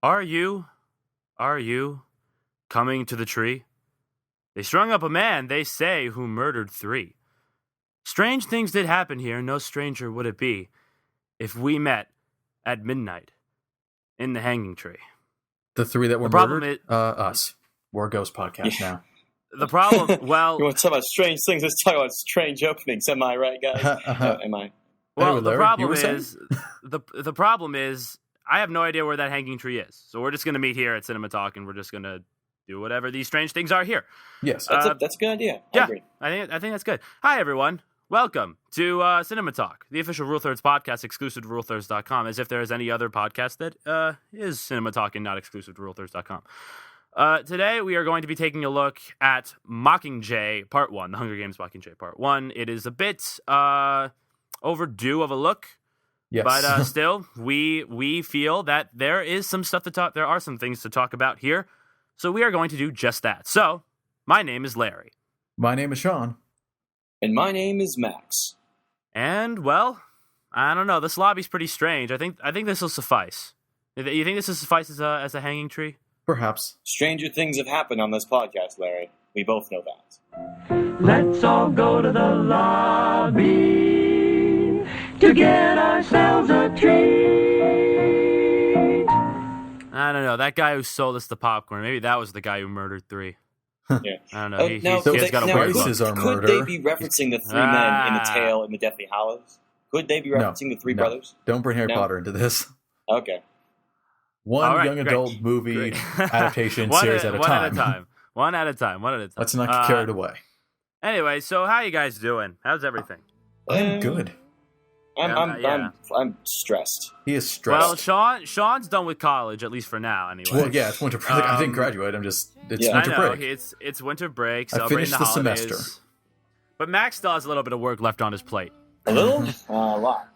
Are you coming to the tree? They strung up a man, they say, who murdered 3. Strange things did happen here, no stranger would it be if we met at midnight in the hanging tree. The 3 that were murdered? Us. We're a ghost podcast now. The problem, well... You want to talk about strange things? Let's talk about strange openings. Am I right, guys? Am I? Well, Anyway, the Larry, problem is... the problem is, I have no idea where that hanging tree is. So we're just going to meet here at CinemaTalk, and we're just going to do whatever these strange things are here. Yes. That's a good idea. I agree. I think that's good. Hi, everyone. Welcome to CinemaTalk, the official Rule Thirds podcast exclusive to RuleThirds.com, as if there is any other podcast that is CinemaTalk and not exclusive to RuleThirds.com. Today, we are going to be taking a look at Mockingjay Part 1, The Hunger Games Mockingjay Part 1. It is a bit overdue of a look, Yes. but still, we feel that there is some stuff to talk. There are some things to talk about here, so we are going to do just that. So, my name is Larry. My name is Sean. And my name is Max. And, well, I don't know. This lobby's pretty strange. I think this will suffice. You think this will suffice as a hanging tree? Perhaps. Stranger things have happened on this podcast, Larry. We both know that. Let's all go to the lobby to get ourselves a treat. I don't know. That guy who sold us the popcorn, maybe that was the guy who murdered 3. Yeah. I don't know. He has got a now, weird Prices look. are could murder. they be referencing the 3 men in the tail in the Deathly Hallows? Could they be referencing the 3 brothers? Don't bring Harry No. Potter into this. Okay. One All right, young great. adult movie Great. adaptation One series at a time. One at a time. Let's not get carried away. Anyway, so how you guys doing? How's everything? I'm good. I'm stressed. He is stressed. Well, Sean's done with college, at least for now, anyway. Well, yeah, it's winter break. I didn't graduate. It's Yeah. winter I know, break. it's winter break. I Celebrating finished the the holidays. semester. But Max still has a little bit of work left on his plate. A little? A lot.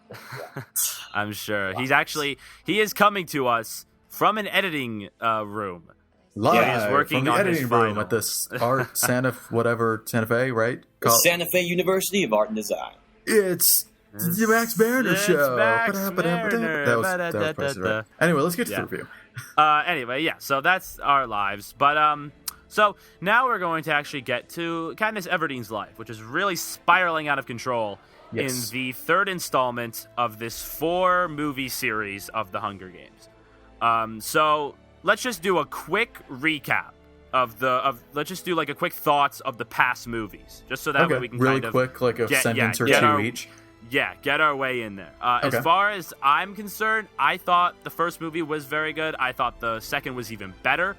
I'm sure. He is coming to us from an editing room. Live he is working from the on his editing room final. at this Art Santa Fe, right? The Santa Fe University of Art and Design. It's the Max Mariner It's show. Max Ba-da-ba-da-ba-da. That was priceless, right? Anyway, let's get to the review. Anyway, yeah, so that's our lives. But so now we're going to actually get to Katniss Everdeen's life, which is really spiraling out of control Yes. in the 3rd installment of this 4-movie series of The Hunger Games. So let's just do a quick recap let's just do like a quick thoughts of the past movies, just so that way we can really kind of quick, like a sentence or get 2 each. Yeah, get our way in there. As Okay. far as I'm concerned, I thought the first movie was very good. I thought the second was even better.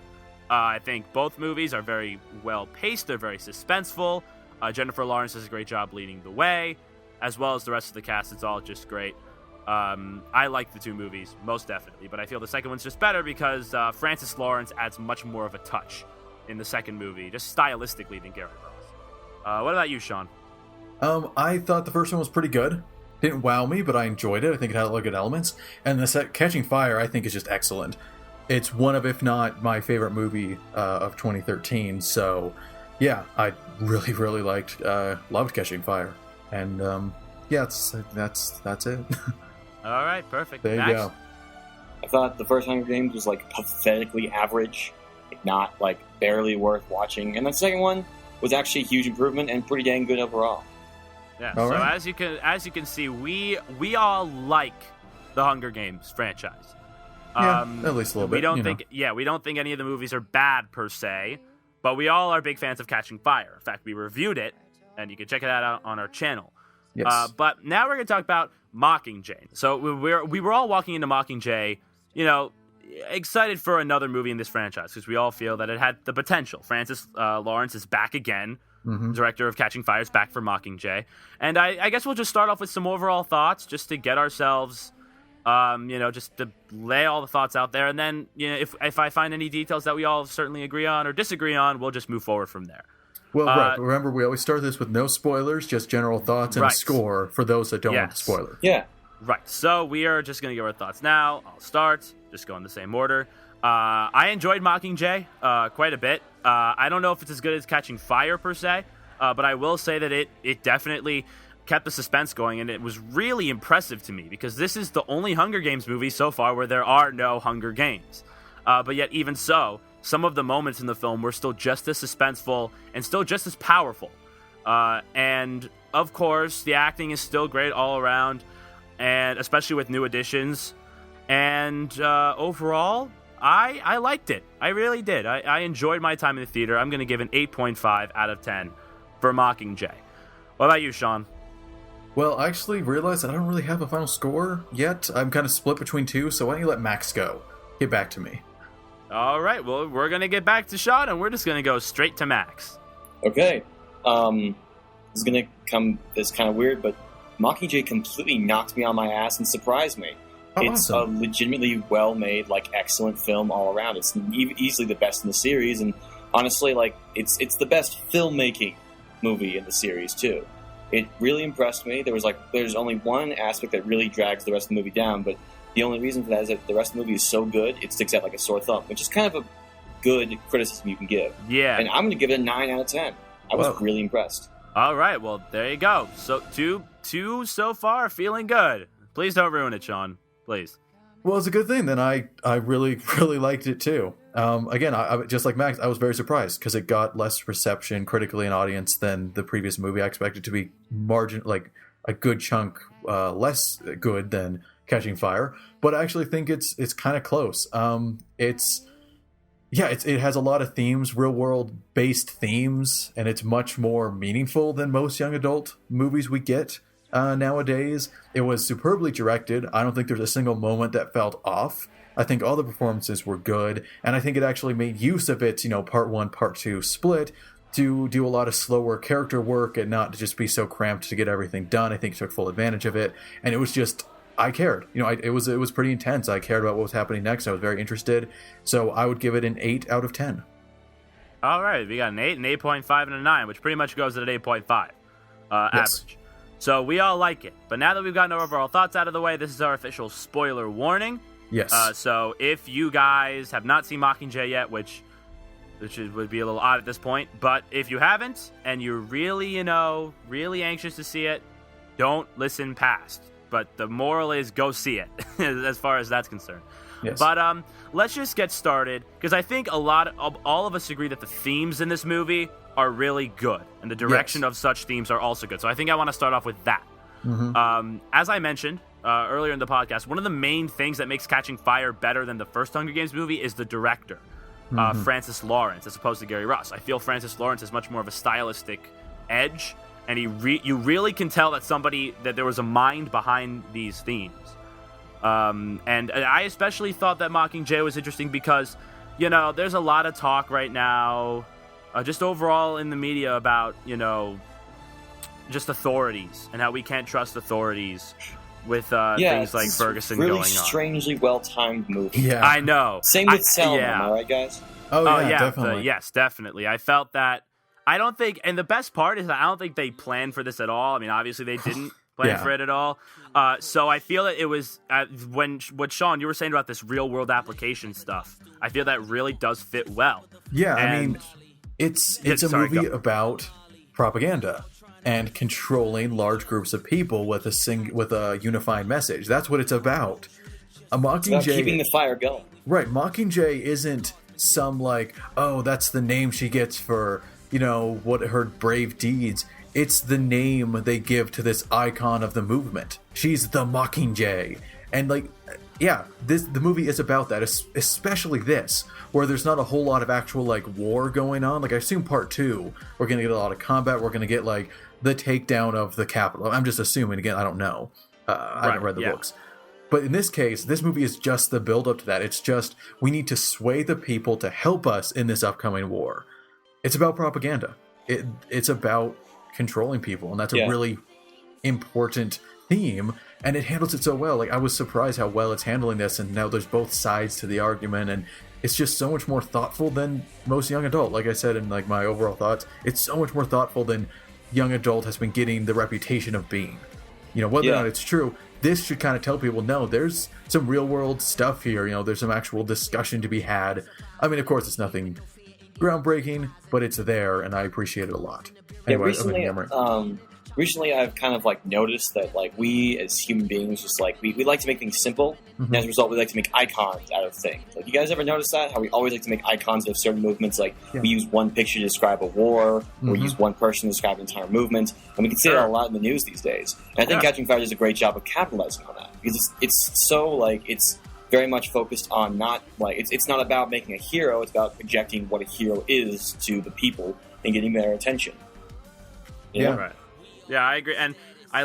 I think both movies are very well paced. They're very suspenseful. Jennifer Lawrence does a great job leading the way, as well as the rest of the cast. It's all just great. I like the 2 movies, most definitely, but I feel the second one's just better because Francis Lawrence adds much more of a touch in the second movie, just stylistically, than Gary Ross. What about you, Sean? I thought the first one was pretty good. Didn't wow me, but I enjoyed it. I think it had a lot of good elements. And the Catching Fire, I think, is just excellent. It's one of, if not my favorite movie of 2013. So, yeah, I really, really loved Catching Fire. And yeah, that's it. All right, perfect. There you Max? go. I thought the first Hunger Games was like pathetically average, not like barely worth watching. And the second one was actually a huge improvement and pretty dang good overall. Yeah. All so right. as you can see, we all like the Hunger Games franchise. Yeah, at least a little bit. We don't you know. think we don't think any of the movies are bad per se, but we all are big fans of Catching Fire. In fact, we reviewed it, and you can check it out on our channel. Yes. But now we're going to talk about Mockingjay. So we were all walking into Mockingjay, excited for another movie in this franchise because we all feel that it had the potential. Francis Lawrence is back again. Mm-hmm. Director of Catching Fire is back for Mockingjay. And I guess we'll just start off with some overall thoughts just to get ourselves, just to lay all the thoughts out there. And then, if I find any details that we all certainly agree on or disagree on, we'll just move forward from there. Well, right. Remember, we always start this with no spoilers, just general thoughts and a score for those that don't want the spoiler. Yeah. Right. So we are just going to give our thoughts now. I'll start. Just go in the same order. I enjoyed Mockingjay quite a bit. I don't know if it's as good as Catching Fire per se, but I will say that it definitely kept the suspense going, and it was really impressive to me because this is the only Hunger Games movie so far where there are no Hunger Games. But yet, even so, some of the moments in the film were still just as suspenseful and still just as powerful. And, of course, the acting is still great all around, and especially with new additions. And overall, I liked it. I really did. I enjoyed my time in the theater. I'm going to give an 8.5 out of 10 for Mockingjay. What about you, Sean? Well, I actually realized that I don't really have a final score yet. I'm kind of split between two, so why don't you let Max go? Get back to me. All right, well, we're going to get back to Sean, and we're just going to go straight to Max. Okay. This is going to come this kind of weird, but Mockingjay completely knocked me on my ass and surprised me. Oh, it's awesome. a legitimately well-made, excellent film all around. It's easily the best in the series, and honestly, it's the best filmmaking movie in the series too. It really impressed me. There's only one aspect that really drags the rest of the movie down, but the only reason for that is that the rest of the movie is so good, it sticks out like a sore thumb, which is kind of a good criticism you can give. Yeah. And I'm going to give it a 9 out of 10. I was really impressed. All right, well, there you go. So two so far, feeling good. Please don't ruin it, Sean. Please. Well, it's a good thing. Then I really, really liked it too. Again, I just like Max, I was very surprised because it got less reception critically and audience than the previous movie. I expected it to be a good chunk less good than Catching Fire, but I actually think it's kind of close. It has a lot of themes, real world based themes, and it's much more meaningful than most young adult movies we get nowadays. It was superbly directed. I don't think there's a single moment that felt off. I think all the performances were good, and I think it actually made use of its, part 1, part 2 split to do a lot of slower character work and not to just be so cramped to get everything done. I think it took full advantage of it, and it was just, I cared. It was pretty intense. I cared about what was happening next. I was very interested, so I would give it an 8 out of 10. All right, we got an 8, an 8.5, and a 9, which pretty much goes at an 8.5 average. So we all like it. But now that we've gotten our overall thoughts out of the way, this is our official spoiler warning. Yes. So if you guys have not seen Mockingjay yet, which would be a little odd at this point, but if you haven't and you're really, really anxious to see it, don't listen past. But the moral is go see it, as far as that's concerned. Yes. But let's just get started, because I think all of us agree that the themes in this movie are really good, and the direction of such themes are also good. So I think I want to start off with that. Mm-hmm. As I mentioned earlier in the podcast, one of the main things that makes Catching Fire better than the first Hunger Games movie is the director, Francis Lawrence, as opposed to Gary Ross. I feel Francis Lawrence has much more of a stylistic edge, and you really can tell that there was a mind behind these themes. And I especially thought that Mockingjay was interesting because, there's a lot of talk right now, just overall in the media about, just authorities and how we can't trust authorities with things like Ferguson really going on. Strangely well-timed movie. Yeah. I know. Same with Selma, am I right, guys? Oh, yeah, definitely. Yes, definitely. I felt that. I don't think, and the best part is that I don't think they planned for this at all. I mean, obviously they didn't plan for it at all. So I feel that it was, what Sean, you were saying about this real-world application stuff, I feel that really does fit well. Yeah, I mean, it's a movie about propaganda and controlling large groups of people with a unified message. That's what it's about. It's about keeping the fire going. Right, Mockingjay isn't some that's the name she gets for, what her brave deeds. It's the name they give to this icon of the movement. She's the Mockingjay. And the movie is about that, especially this, where there's not a whole lot of actual war going on. I assume part 2, we're going to get a lot of combat. We're going to get the takedown of the Capitol. I'm just assuming, again, I don't know. I haven't read the books. But in this case, this movie is just the build up to that. It's just, we need to sway the people to help us in this upcoming war. It's about propaganda. It's about controlling people, and that's a really important theme, and it handles it so well. I was surprised how well it's handling this, and now there's both sides to the argument, and it's just so much more thoughtful than most young adult. Like I said in my overall thoughts, it's so much more thoughtful than young adult has been getting the reputation of being. Whether or not it's true, this should kind of tell people, no, there's some real world stuff here. There's some actual discussion to be had. I mean, of course, it's nothing groundbreaking, but it's there, and I appreciate it a lot. Anyway, recently, recently I've kind of like noticed that like we as human beings just like we like to make things simple, and as a result we like to make icons out of things. Like, you guys ever notice that? How we always like to make icons of certain movements? Like we use one picture to describe a war, or we use one person to describe an entire movement, and we can see that a lot in the news these days. And I think Catching Fire does a great job of capitalizing on that, because it's so like it's very much focused on not like it's not about making a hero, it's about projecting what a hero is to the people and getting their attention. Yeah. Right. Yeah, I agree. And I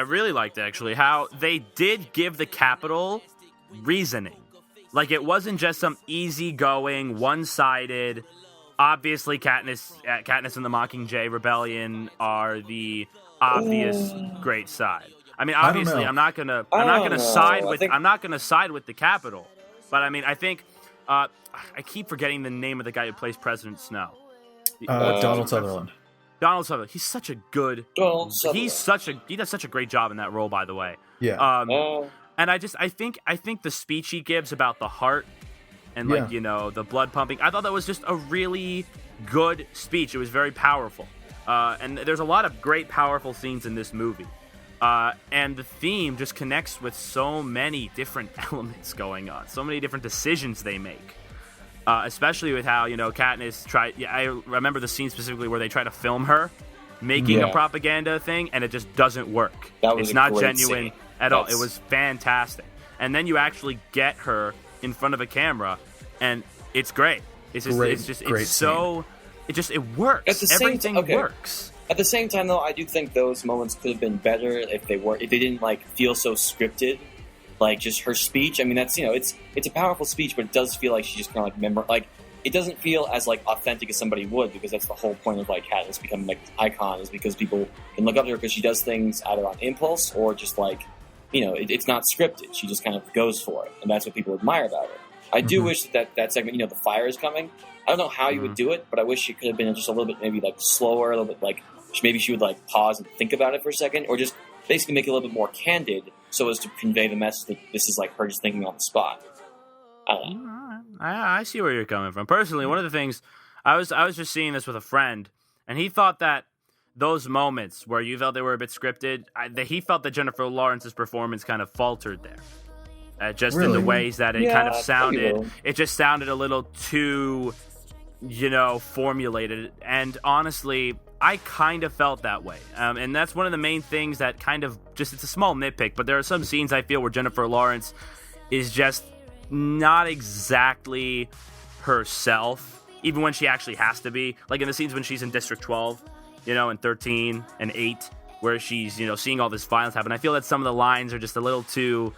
really liked actually how they did give the Capitol reasoning. Like, it wasn't just some easygoing, one-sided. Obviously, Katniss and the Mockingjay Rebellion are the obvious great side. I mean, obviously, I'm not gonna side with the Capitol, but I mean, I think I keep forgetting the name of the guy who plays President Snow. Donald Sutherland. Donald Sutherland. He's such a good. He does such a great job in that role, by the way. Yeah. And I think the speech he gives about the heart and the blood pumping, I thought that was just a really good speech. It was very powerful. And there's a lot of great, powerful scenes in this movie. And the theme just connects with so many different elements going on, so many different decisions they make. Especially with how, Katniss tried. Yeah, I remember the scene specifically where they try to film her making a propaganda thing, and it just doesn't work. It's not genuine at all. It was fantastic. And then you actually get her in front of a camera, and it's great. It works. Everything works. At the same time, though, I do think those moments could have been better if they didn't like feel so scripted. Like, just her speech. I mean, that's, it's a powerful speech, but it does feel like she just kind of like it doesn't feel as like authentic as somebody would, because that's the whole point of like Katniss becoming like an icon, is because people can look up to her because she does things either on impulse or just like, it's not scripted. She just kind of goes for it, and that's what people admire about her. I do wish that segment, the fire is coming. I don't know how you would do it, but I wish it could have been just a little bit maybe like slower, a little bit like maybe she would like pause and think about it for a second, or just basically make it a little bit more candid, so as to convey the message that this is like her just thinking on the spot. I don't know. I see where you're coming from. Personally, one of the things I was just seeing this with a friend, and he thought that those moments where you felt they were a bit scripted, he felt that Jennifer Lawrence's performance kind of faltered there, in the ways that it kind of sounded. It just sounded a little too, formulated. And honestly, I kind of felt that way. And that's one of the main things that kind of just, it's a small nitpick, but there are some scenes I feel where Jennifer Lawrence is just not exactly herself, even when she actually has to be. Like in the scenes when she's in District 12, and 13 and 8, where she's, seeing all this violence happen. I feel that some of the lines are just a little too,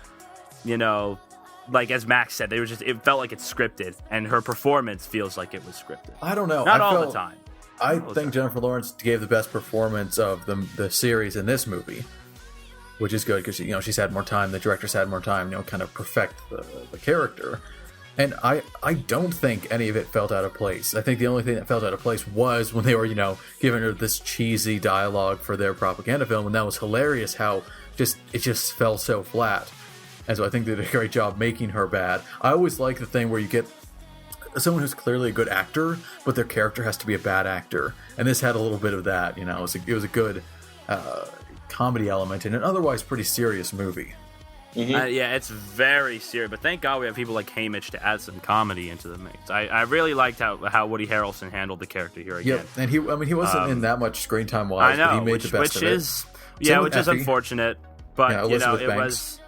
like as Max said, it felt like it's scripted, and her performance feels like it was scripted. I don't know. Not all the time. I think Jennifer Lawrence gave the best performance of the series in this movie, which is good because she's had more time. The director's had more time, kind of perfect the character. And I don't think any of it felt out of place. I think the only thing that felt out of place was when they were giving her this cheesy dialogue for their propaganda film, and that was hilarious. How it just fell so flat. And so I think they did a great job making her bad. I always like the thing where you get someone who's clearly a good actor, but their character has to be a bad actor, and this had a little bit of that. It was a good comedy element in an otherwise pretty serious movie. Yeah, it's very serious, but thank God we have people like Haymitch to add some comedy into the mix. I really liked how Woody Harrelson handled the character here again. Yeah, and he wasn't in that much screen time wise, but he made the best of it. Which is unfortunate, but Elizabeth it Banks. was.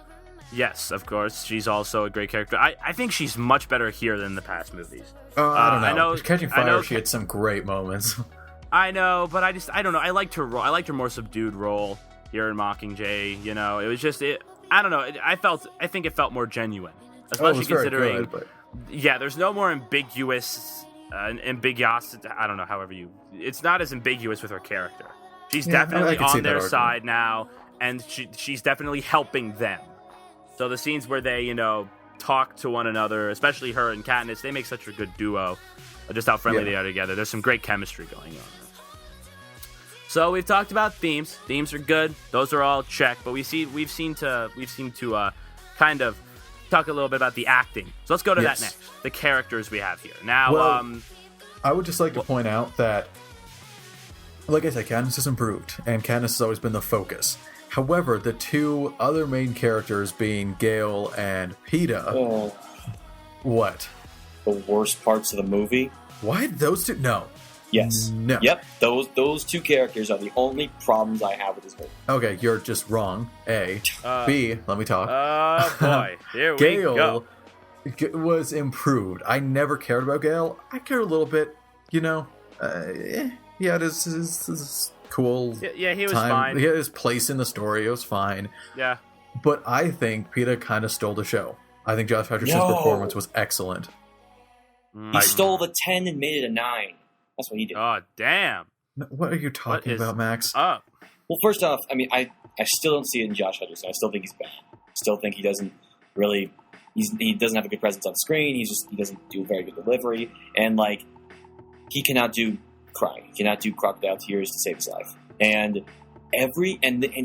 Yes, of course. She's also a great character. I think she's much better here than the past movies. I don't know. Catching Fire, she had some great moments. I know, but I don't know. I liked her role. I liked her more subdued role here in Mockingjay. It was just it. I don't know. I think it felt more genuine, especially considering. Good, but... Yeah, there's no more ambiguous. I don't know. However it's not as ambiguous with her character. She's definitely on their side now, and she's definitely helping them. So the scenes where they, talk to one another, especially her and Katniss, they make such a good duo. Just how friendly they are together. There's some great chemistry going on. So we've talked about themes. Themes are good. Those are all check. But we've seen to kind of talk a little bit about the acting. So let's go to that next. The characters we have here. Now, I would just like to point out that Like I said, Katniss has improved, and Katniss has always been the focus. However, the two other main characters being Gale and Peeta... Oh, What? the worst parts of the movie. Why those two? No. Yes. No. Yep. Those two characters are the only problems I have with this movie. Okay, you're just wrong. A. B. Let me talk. Oh boy, here we Gale go. was improved. I never cared about Gale. I cared a little bit, you know. Yeah, it is cool. Yeah, he was time. fine. He had his place in the story. It was fine. Yeah. But I think Peeta kind of stole the show. I think Josh Hutcherson's performance was excellent. He stole the 10 and made it a 9. That's what he did. Oh, damn. What are you talking about, Max? Up. Well, first off, I mean, I still don't see it in Josh Hutcherson. I still think he's bad. I still think he doesn't really... he doesn't have a good presence on screen. He doesn't do a very good delivery. And, like, he cannot do crying. He cannot do crocodile tears to save his life. And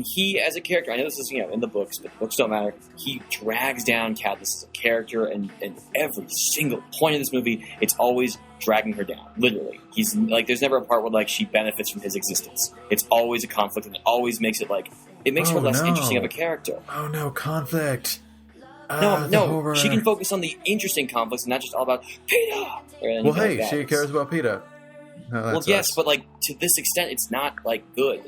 he, as a character, I know this is, in the books, but the books don't matter. He drags down Katniss as a character, and every single point of this movie, it's always dragging her down. Literally, he's like, there's never a part where like she benefits from his existence. It's always a conflict, and it always makes it her less interesting of a character. Oh no, conflict. No, she can focus on the interesting conflicts and not just all about Peeta. Well, hey, she cares about Peeta. Well, yes, but like to this extent, it's not like good.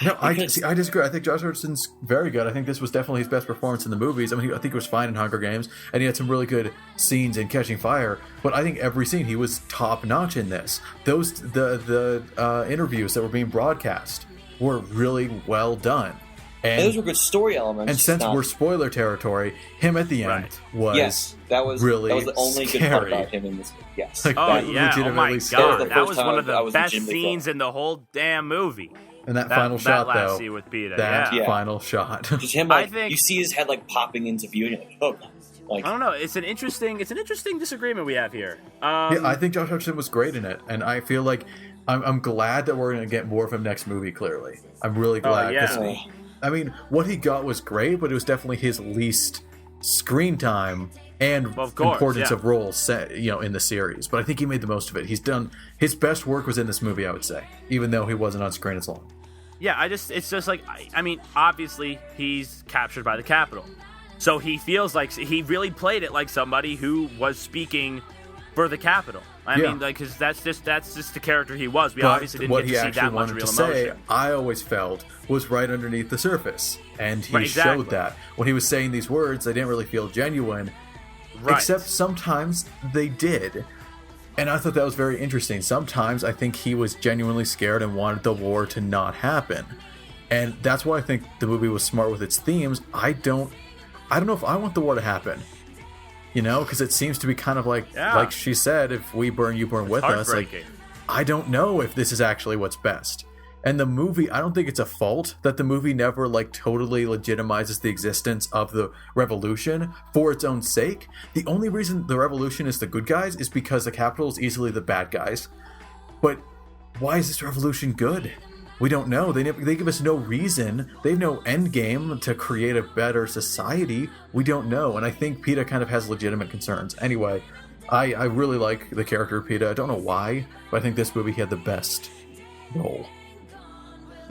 No, I disagree. I think Josh Hutcherson's very good. I think this was definitely his best performance in the movies. I mean, I think he was fine in Hunger Games, and he had some really good scenes in Catching Fire. But I think every scene he was top notch in this. The interviews that were being broadcast were really well done, and those were good story elements. And since we're spoiler territory, him at the end was that was the only scary. good part about him in this movie. Yes. Oh yeah! Oh my god! That was one of the best scenes in the whole damn movie. And that final shot, last though. Scene with Peeta, final shot. Just him, you see his head popping into view, and you're like, oh, I don't know. It's an interesting disagreement we have here. I think Josh Hutcherson was great in it, and I feel like I'm glad that we're going to get more of him next movie. Clearly, I'm really glad. I mean, what he got was great, but it was definitely his least screen time and importance of roles set, in the series. But I think he made the most of it. He's done his best work was in this movie, I would say, even though he wasn't on screen as long. Yeah, it's just like, I mean, obviously he's captured by the Capitol, so he feels like he really played it like somebody who was speaking for the Capitol. I mean, because that's just the character he was. We obviously didn't get to see that much real emotion. I always felt was right underneath the surface, and he showed that when he was saying these words, they didn't really feel genuine. Right. Except sometimes they did. And I thought that was very interesting. Sometimes I think he was genuinely scared and wanted the war to not happen. And that's why I think the movie was smart with its themes. I don't know if I want the war to happen. Because it seems to be kind of like she said, if we burn, you burn with us. Like, I don't know if this is actually what's best. And the movie, I don't think it's a fault that the movie never totally legitimizes the existence of the revolution for its own sake. The only reason the revolution is the good guys is because the Capitol is easily the bad guys. But why is this revolution good? We don't know. They give us no reason. They have no end game to create a better society. We don't know. And I think Peeta kind of has legitimate concerns. Anyway, I really like the character of Peeta. I don't know why, but I think this movie had the best role.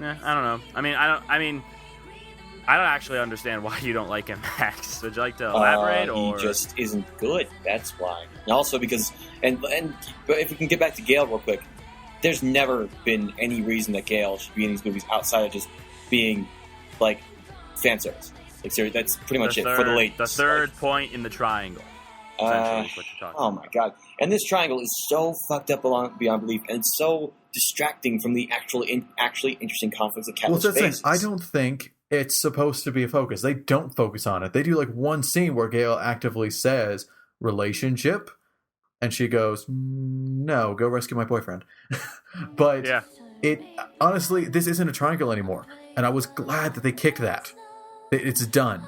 Yeah, I don't know. I mean, I don't actually understand why you don't like him, Max. Would you like to elaborate? He just isn't good. That's why. And also because, but if we can get back to Gale real quick, there's never been any reason that Gale should be in these movies outside of just being fan service. That's pretty much it for the ladies. The third point in the triangle. Oh my god! And this triangle is so fucked up beyond belief, and it's so distracting from the actually interesting conflicts that Katniss faces. I don't think it's supposed to be a focus. They don't focus on it. They do one scene where Gale actively says relationship, and she goes, "No, go rescue my boyfriend." But it honestly, this isn't a triangle anymore, and I was glad that they kicked that. It's done.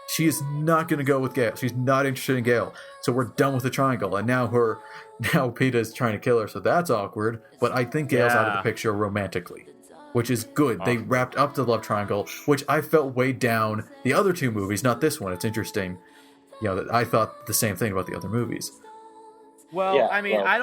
She is not going to go with Gale. She's not interested in Gale. So we're done with the triangle. And now Peeta's trying to kill her, so that's awkward. But I think Gale's out of the picture romantically, which is good. They wrapped up the love triangle, which I felt weighed down the other two movies, not this one. It's interesting, that I thought the same thing about the other movies. Well, Yeah, I mean, well- I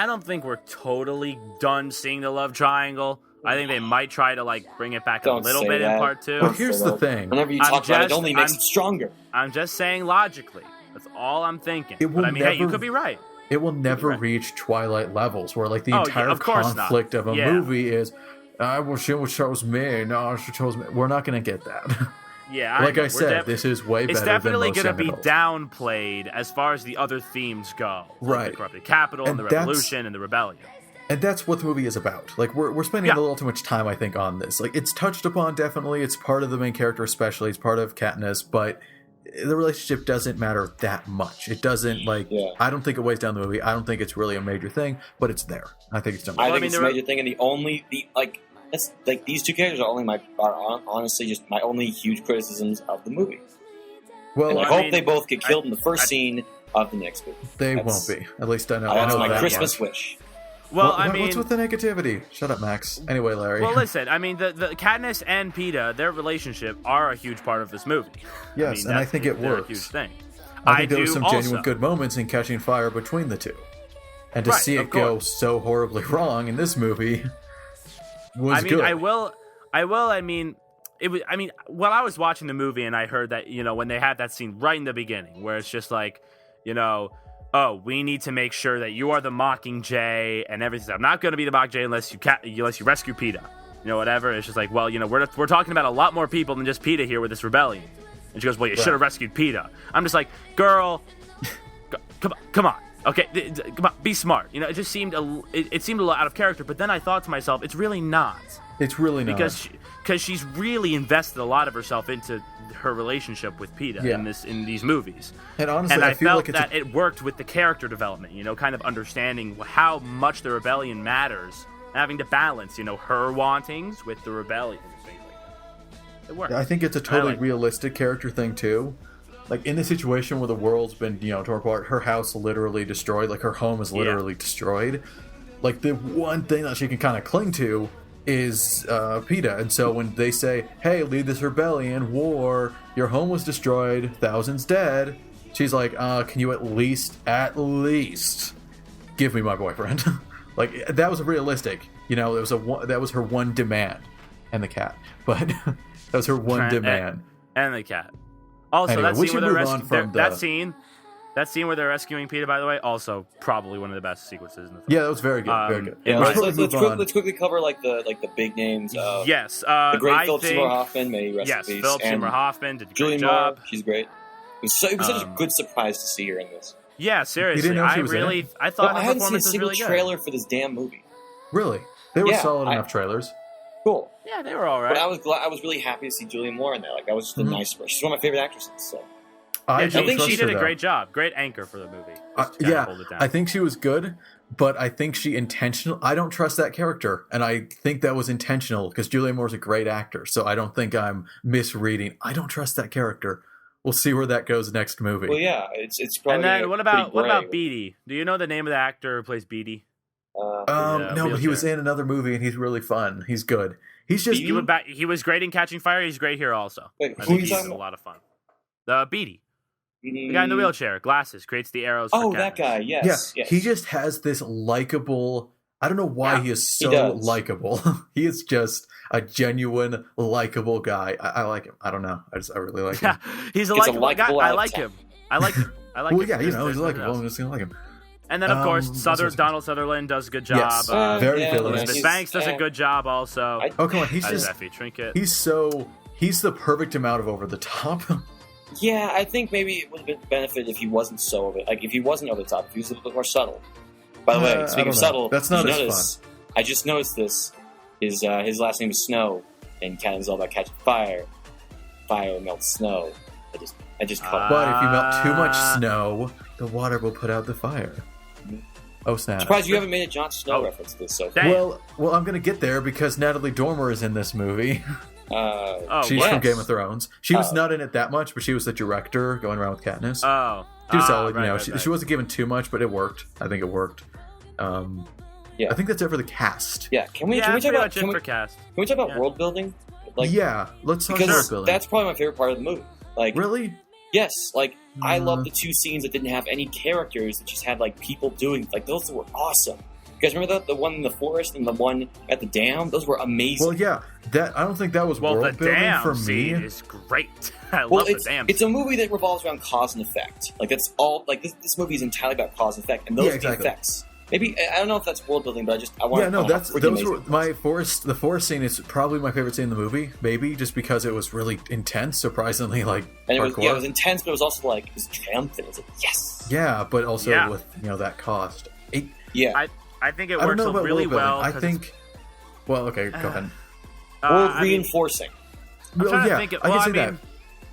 don't think we're totally done seeing the love triangle. I think they might try to like bring it back a Don't little say bit in that. part 2. But here's the thing. Whenever you I'm talk about it, it just- only makes I'm- it stronger. I'm just saying logically. That's all I'm thinking. It will But I mean, hey, you never- could be right. It will never Right. reach Twilight levels, where like the Oh, yeah, entire of course not. conflict of a Yeah. movie is, she chose me. No, she chose me. We're not going to get that. Yeah, Like know. I said, this is way better It's than definitely most going to be young adults. downplayed as far as the other themes go. Like Right. the corrupted capital and And the that's- revolution and the rebellion. And that's what the movie is about. Like, we're spending Yeah. a little too much time, I think, on this. Like, it's touched upon, definitely. It's part of the main character, especially. It's part of Katniss, but the relationship doesn't matter that much. It doesn't, like, Yeah. I don't think it weighs down the movie. I don't think it's really a major thing, but it's there. I think it's done. I Well, I think mean, it's a there were- major thing, and these two characters are honestly just my only huge criticisms of the movie. Well, And I I hope mean, they both get killed in the first scene of the next movie. they that's- won't be. At least I know. I That's know my that Christmas much. wish. Well, What- I mean, what's with the negativity? Shut up, Max. Anyway, Larry. well, listen. I mean, the Katniss and Peeta, their relationship are a huge part of this movie. Yes, and I that's- think it they're works. a huge thing. I think there do was some also. genuine good moments in Catching Fire between the two. And to Right, see of it go course. so horribly wrong in this movie was I mean, good. I will. I mean, it was. I mean, while I was watching the movie and I heard that, when they had that scene right in the beginning where it's just like, oh, we need to make sure that you are the Mockingjay and everything. I'm not going to be the Mockingjay unless you rescue Peeta. Whatever. It's just like, well, we're talking about a lot more people than just Peeta here with this rebellion. And she goes, well, you should have rescued Peeta. I'm just like, girl, come on. Okay, come on, be smart. It just seemed it seemed a little out of character. But then I thought to myself, it's really not. It's really not. Because she's really invested a lot of herself into her relationship with Peeta Yeah. in these movies. And honestly, And I feel felt like it's that it worked with the character development, kind of understanding how much the rebellion matters, and having to balance, her wantings with the rebellion and things like that. It worked. I think it's a totally like it. realistic character thing too. Like in the situation where the world's been, torn apart, her house literally destroyed, like her home is literally destroyed. Like the one thing that she can kind of cling to is Peeta. And so when they say, "Hey, lead this rebellion, war, your home was destroyed, thousands dead," she's like, "Can you at least give me my boyfriend?" Like that was realistic. That was her one demand, and the cat. But that was her one demand. And the cat. Also, Anyway, that we scene should where they're move on from that scene where they're rescuing Peeta, by the way, also probably one of the best sequences in the film. Yeah, that was very good. Very good. Yeah, Right. let's quickly cover the big names. Yes, The great I Philip think, Seymour Hoffman, may he rest Yes, in peace. Philip and Seymour Hoffman did a Julie great Moore, job. she's great. It was such a good surprise to see her in this. Yeah, seriously, know she was in it? I thought I her hadn't seen a performance was single really good. trailer for this damn movie. Really, they were Yeah, solid enough trailers. Cool. Yeah, they were all right. But I was really happy to see Julie Moore in that. Like that was just a nice. She's one of my favorite actresses. So I I think trust she her, did a though. great job. Great anchor for the movie. Just to kind of hold it down. I think she was good, but I think she I don't trust that character, and I think that was intentional because Julia Moore's a great actor, so I don't think I'm misreading. I don't trust that character. We'll see where that goes next movie. well, yeah, it's probably. And then what about pretty gray. Beatty? Do you know the name of the actor who plays Beatty? No, but he was in another movie, and he's really fun. He's good. He's just He was great in Catching Fire. He's great here also. Wait, I who think are you he's talking a about? lot of fun. The Beatty, the guy in the wheelchair, glasses, creates the arrows. Oh, for that Katniss. guy. Yes. yeah. Yes. He just has this likable. I don't know why Yeah, he is he so does. likable. He is just a genuine likable guy. I like him. I don't know. I really like him. Yeah, he's a It's a likable guy. likable I out of like 10. him. I like him. I like Well, him. yeah, he's There's likable. nothing I'm else. just gonna like him. And then of course also- Donald Sutherland does a good job. Yes, very yeah, villainous. Elizabeth he's- Banks does a good job also. Oh, come on. He's As just. Effie Trinket. He's the perfect amount of over the top. Yeah, I think maybe it would have been benefit if he wasn't so over. Like if he wasn't over the top, if he was a little bit more subtle. By the way, I speaking don't of know. subtle, That's not did you as notice, I just noticed this. His last name is Snow, and Cannon's all about catching fire. Fire melts snow. I just caught. But if you melt too much snow, the water will put out the fire. Oh snap! Surprised you haven't made a Jon Snow Oh. reference to this so far. Damn. Well, I'm gonna get there because Natalie Dormer is in this movie. Oh, She's yes. from Game of Thrones. She was Oh. not in it that much, but she was the director going around with Katniss. Oh. She was solid, right, you know. right. She wasn't given too much, but it worked. I think it worked. Yeah. I think that's it for the cast. Yeah, can we Yeah, talk that's pretty about much it for cast. can we talk about Yeah. world building? Like yeah, let's talk because about Billy. that's probably my favorite part of the movie. Like Really? Yes, like I love the two scenes that didn't have any characters, that just had like people doing, like those were awesome. You guys remember the one in the forest and the one at the dam? Those were amazing. Well, yeah, that I don't think that was world the building dam for me. scene is great. I love the dam. It's a movie that revolves around cause and effect. Like that's all. Like this movie is entirely about cause and effect, and those exactly. effects. Maybe I don't know if that's world building, but I want. Yeah, no, those were my forest. The forest scene is probably my favorite scene in the movie. Maybe just because it was really intense, surprisingly like and it was, hardcore. it was intense, but it was also like it was triumphant. It was like yes. Yeah, but also with that cost. I think it works really well. I think. Well, okay, go ahead. World reinforcing. I'm trying to think. Well, I mean, that.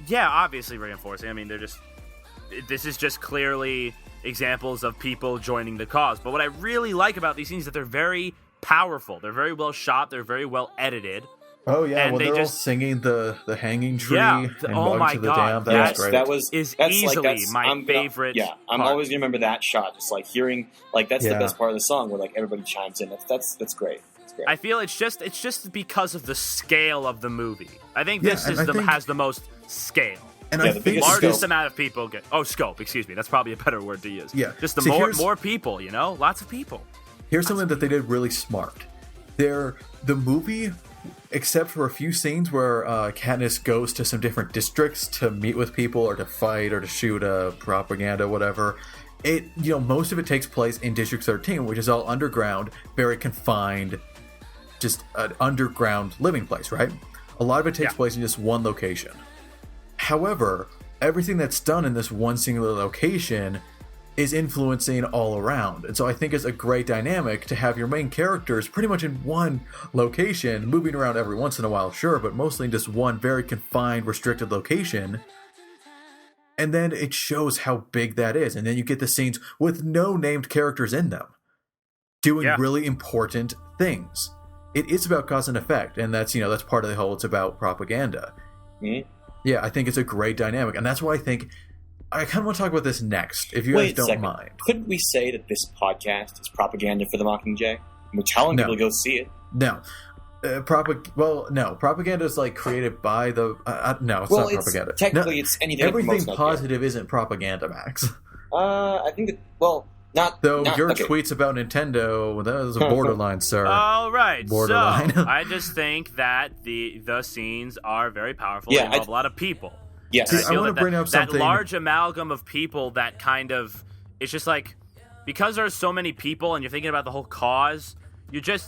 Yeah, obviously reinforcing. I mean, this is just clearly examples of people joining the cause. But what I really like about these scenes is that they're very powerful. They're very well shot. They're very well edited. Oh yeah, and when they're all singing the hanging tree and going to the dam. That was great. That's easily my favorite. Yeah, I'm always gonna remember that shot. Just like hearing, like that's the best part of the song where like everybody chimes in. That's great. I feel it's just because of the scale of the movie. I think this has the most scale. And I think the largest amount of people get scope. Excuse me, that's probably a better word to use. Yeah, just the more people. Lots of people. Here's something that they did really smart. The movie, except for a few scenes where Katniss goes to some different districts to meet with people or to fight or to shoot propaganda, whatever. Most of it takes place in District 13, which is all underground, very confined, just an underground living place, right? A lot of it takes place in just one location. However, everything that's done in this one singular location is influencing all around. And so I think it's a great dynamic to have your main characters pretty much in one location, moving around every once in a while, sure, but mostly in just one very confined, restricted location. And then it shows how big that is. And then you get the scenes with no named characters in them, doing really important things. It is about cause and effect, and that's part of the whole, it's about propaganda. Mm-hmm. Yeah, I think it's a great dynamic, and that's why I think I kind of want to talk about this next, if you guys don't mind. Couldn't we say that this podcast is propaganda for the Mockingjay? We're telling people to go see it. No. Propaganda is like created by the... no, it's not propaganda. Technically, it's anything... Everything positive isn't propaganda, Max. I think that... Well... Your tweets about Nintendo, that was a borderline, sir. All right, borderline. So I just think that the scenes are very powerful. They involve a lot of people. Yes. See, I want to bring up something. That large amalgam of people that kind of... It's just like... Because there's so many people and you're thinking about the whole cause,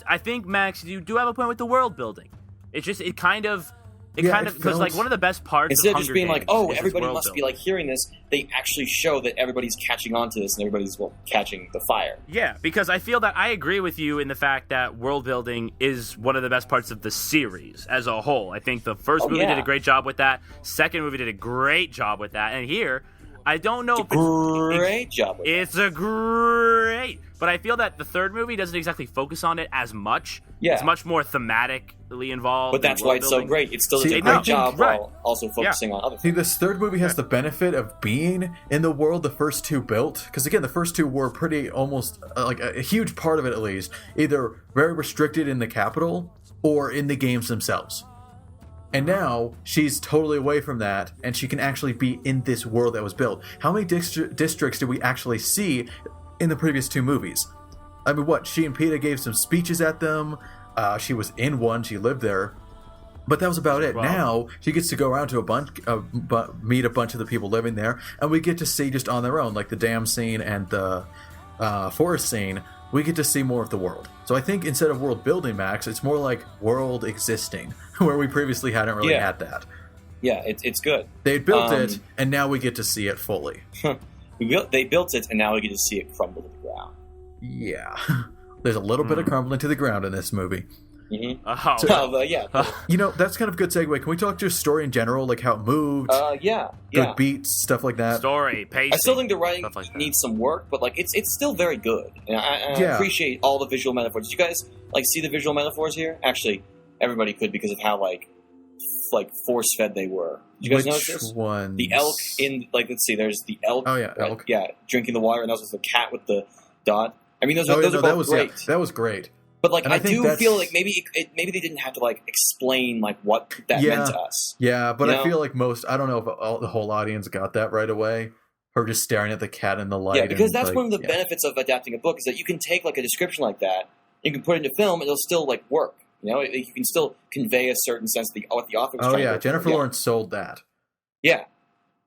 I think, Max, you do have a point with the world building. Because like one of the best parts instead of just being Hunger like, Games everybody must be like hearing this, they actually show that everybody's catching on to this and everybody's catching the fire. Yeah, because I feel that I agree with you in the fact that world building is one of the best parts of the series as a whole. I think the first movie did a great job with that. Second movie did a great job with that. And here, I don't know it's a great, but I feel that the third movie doesn't exactly focus on it as much. Yeah. It's much more thematically involved. But that's why it's so great. It still does a great job while also focusing on other things. See, this third movie has the benefit of being in the world the first two built. Because again, the first two were pretty almost, like a huge part of it at least, either very restricted in the capital or in the games themselves. And now she's totally away from that, and she can actually be in this world that was built. How many districts did we actually see in the previous two movies? I mean, she and Peeta gave some speeches at them. She was in one. She lived there. But that was about it. Wow. Now she gets to go around to meet a bunch of the people living there, and we get to see just on their own, like the dam scene and the forest scene. We get to see more of the world. So I think instead of world building, Max, it's more like world existing, where we previously hadn't really had that. Yeah, it's good. They built it, and now we get to see it fully. They built it, and now we get to see it crumble to the ground. Yeah. There's a little bit of crumbling to the ground in this movie. Mm-hmm. That's kind of a good segue. Can we talk just story in general, like how it moved? Good beats, stuff like that. Story, pacing. I still think the writing needs some work, but it's still very good. And I appreciate all the visual metaphors. Did you guys see the visual metaphors here? Actually, everybody could because of how force fed they were. Did you guys notice this? Ones? The elk in let's see. There's the elk. Oh yeah, elk. Yeah, drinking the water, and that was the cat with the dot. I mean, those are both great. That was great. But like, And I think do feel like maybe maybe they didn't have to like explain like what that meant to us. Yeah, but You I know? feel like I don't know if the whole audience got that right away. Her just staring at the cat in the light. Yeah, because and, that's like, one of the benefits of adapting a book is that you can take like a description like that, you can put it into film, and it'll still like work. You know, you can still convey a certain sense of what the author was trying to do. Jennifer Lawrence sold that. Yeah.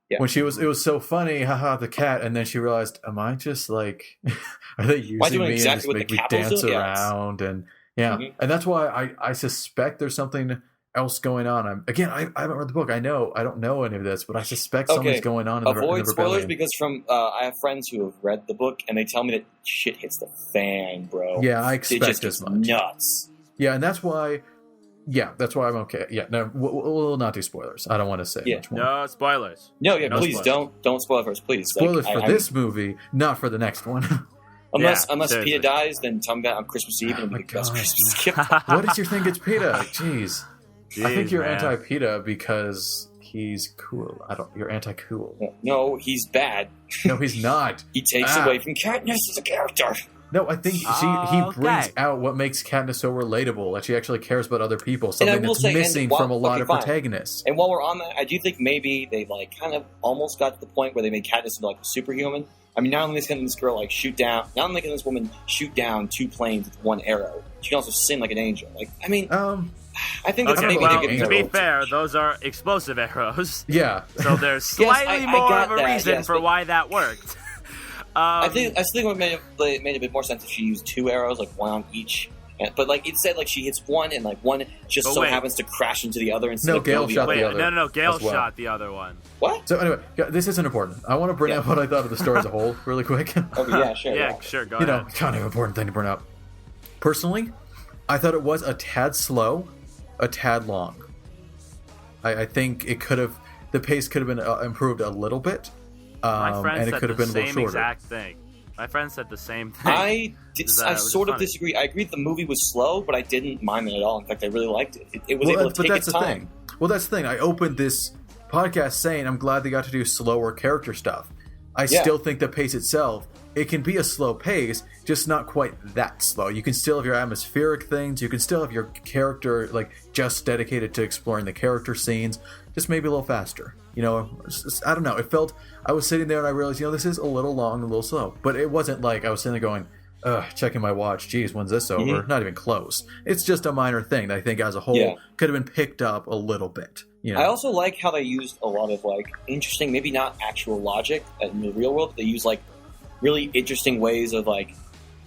Yeah. When it was so funny, haha, the cat, and then she realized, am I just like, are they using doing me exactly and just what make the me capitals dance do? Yeah, around? And and that's why I suspect there's something else going on. I haven't read the book. I don't know any of this, but I suspect something's going on in the Avoid spoilers rebellion. because I have friends who have read the book and they tell me that shit hits the fan, bro. Yeah, I It expect just as gets much. nuts. Yeah, and that's why I'm okay. Yeah, no, we'll not do spoilers. I don't want to say much more. No spoilers. No, yeah, No please spoilers. don't spoil it for us, please. Spoilers for this movie, not for the next one. Unless seriously. Peter dies, then tell me that on Christmas Eve and my we can best God. Christmas gift. What is your thing? It's PETA. Jeez. I think you're man. anti-PETA because he's cool. You're anti-cool. No, he's bad. No, he's not. He takes away from Katniss as a character. No, I think he Okay. brings out what makes Katniss so relatable, that she actually cares about other people, And I something will that's say, missing from a lot of protagonists. And while we're on that, I do think maybe they like kind of almost got to the point where they made Katniss into like a superhuman. I mean, not only can this girl like not only can this woman shoot down 2 planes with 1 arrow, she can also sing like an angel. Like, I mean, I think that's Okay, maybe well, they to be get fair, those are explosive arrows. Yeah. So there's Yes, slightly I more got of a that, reason yes, for but- why that worked. I think it would have made a bit more sense if she used 2 arrows, like 1 on each. But like it said, like she hits 1 and like 1 just But so wait. happens to crash into the other instead No, of Gale the shot other. the Wait, other no, Gale as well. shot the other one. What? So anyway, this isn't important. I want to bring up what I thought of the story as a whole, really quick. Okay, yeah, sure. Yeah, sure, go You know, ahead. kind of important thing to bring up. Personally, I thought it was a tad slow, a tad long. I think the pace could have been improved a little bit, My friend and it said could have the been a little same shorter. exact thing. My friend said the same thing. I was sort of funny. disagree. I agree that the movie was slow, but I didn't mind it at all. In fact, I really liked it. It was able to but take that's its the time. thing. Well, that's the thing. I opened this podcast saying I'm glad they got to do slower character stuff. I still think the pace itself, it can be a slow pace, just not quite that slow. You can still have your atmospheric things. You can still have your character like just dedicated to exploring the character scenes, just maybe a little faster. You know, I don't know. It felt I was sitting there and I realized, this is a little long, a little slow. But it wasn't like I was sitting there going, checking my watch. Geez, when's this over? Mm-hmm. Not even close. It's just a minor thing that I think as a whole could have been picked up a little bit. You know? I also like how they used a lot of like interesting, maybe not actual logic in the real world, but they use like really interesting ways of like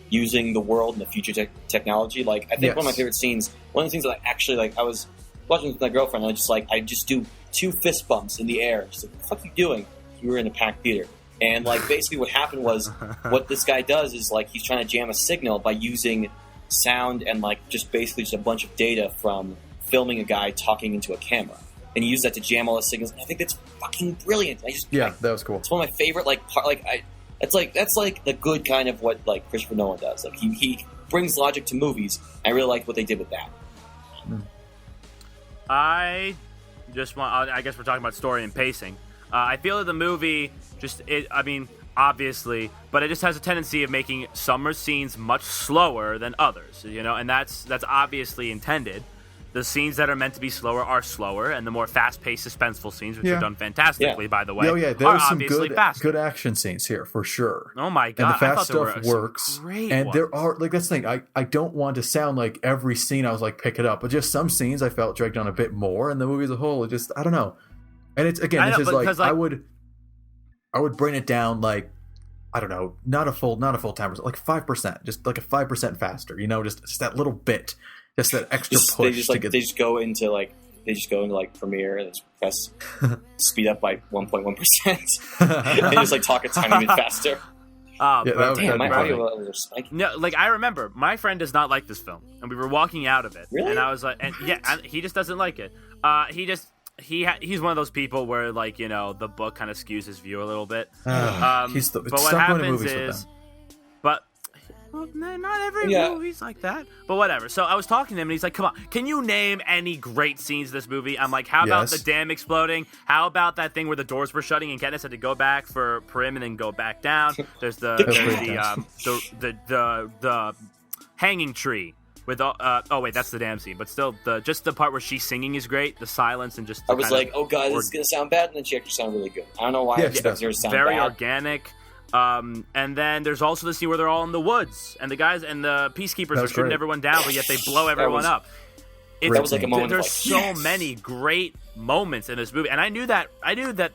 using the world and the future technology. Like I think one of my favorite scenes, one of the things that I actually like, I was watching with my girlfriend and I just do 2 fist bumps in the air. She's like, "What the fuck are you doing?" You were in a packed theater. And like basically what happened was what this guy does is like he's trying to jam a signal by using sound and like just basically just a bunch of data from filming a guy talking into a camera. And he used that to jam all the signals. And I think that's fucking brilliant. That was cool. It's one of my favorite that's like the good kind of what like Christopher Nolan does. Like he brings logic to movies. I really liked what they did with that. I guess we're talking about story and pacing. I feel that the movie obviously, but it just has a tendency of making some scenes much slower than others, and that's obviously intended. The scenes that are meant to be slower are slower, and the more fast-paced, suspenseful scenes, which are done fantastically, by the way, there are was some obviously faster. good action scenes here for sure. Oh my god! And the fast I thought there stuff were works. some great And ones. there are that's the thing. I don't want to sound like every scene I was like pick it up, but just some scenes I felt dragged on a bit more, and the movie as a whole, I don't know. And it's again, this is like I would bring it down like I don't know, not a full time, like 5%, just like a 5% faster. Just that little bit. Just that extra push. They just go into Premiere and just press speed up by 1.1%. And just like talk a tiny bit faster. Damn, my audio levels are spiking. No, like I remember, my friend does not like this film, and we were walking out of it, Really? and I was like, and he just doesn't like it. He's one of those people where like the book kind of skews his view a little bit. But what happens is, not every movie's like that. But whatever. So I was talking to him, and he's like, "Come on, can you name any great scenes of this movie?" I'm like, "How about the dam exploding? How about that thing where the doors were shutting and Katniss had to go back for Prim and then go back down? There's the hanging tree with all, oh wait, that's the damn scene. But still, just the part where she's singing is great. The silence and just I was like, oh god, this is gonna sound bad, and then she actually sounded really good. I don't know why. Yeah, I expected her to sound very bad. Organic. And then there's also the scene where they're all in the woods, and the guys and the peacekeepers are shooting great. everyone down, but yet they blow everyone up. That was like a moment. There's of so many great moments in this movie, and I knew that